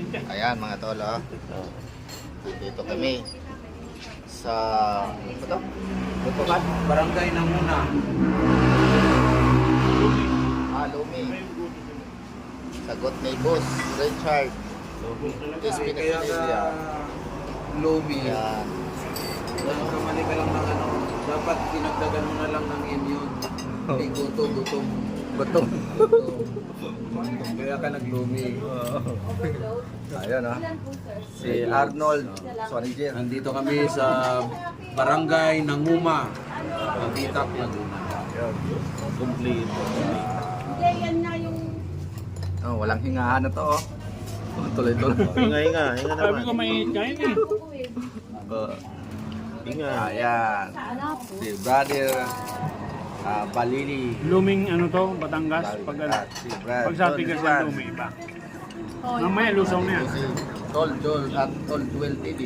Ayan mga tol, oh. Dito kami sa ano to? Butukan? Barangay Nanguna. Lumi. Sagot ni Boss Richard. Crispy na Kaya Silvia. Lumi. Ayan. Kamali ka lang ng ano. Dapat dinagdagan mo na lang ng immune. Hindi gutom. Gutom. Kaya ka naglumi. Ayun, oh. Si Arnold Swaniger. Nandito kami sa Barangay Nanguma. Pagitap Laguna. Complete. Hindi, yan na yung... Oh, walang hingahan na to, oh. Tuloy-tuloy. Hinga Sabi naman. ko may kain eh. Hinga. Ayan. Si Brother Balili. Luming ano to, Batangas. Pag, Si Brad. pag sa Tigas ng lumi iba. Mamaya lusaw na yan. Si Tol Joel at Tol Joel TV.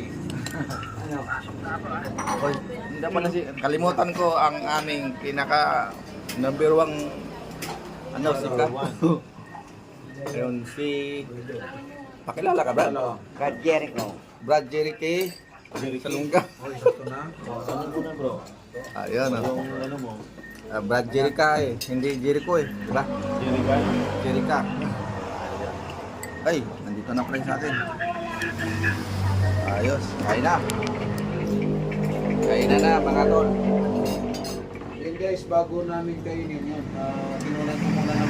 Oy, hindi pa na si kalimutan ko ang aming pinaka number 1 ano si Ka. Ayun si pakilala ka Brad? Brad Jericho. Brad Jericho. Salungga. Oy, sakto na. Ano muna bro? Ayun oh. Yung ano mo? Brad Jericho eh, hindi Jericho eh, di ba? Jerica? Jericho. Ay, nandito na pala sa atin. Ayos, kain na. Kain na mga tol. Yun guys, bago namin kainin yun, tinunan ko muna ng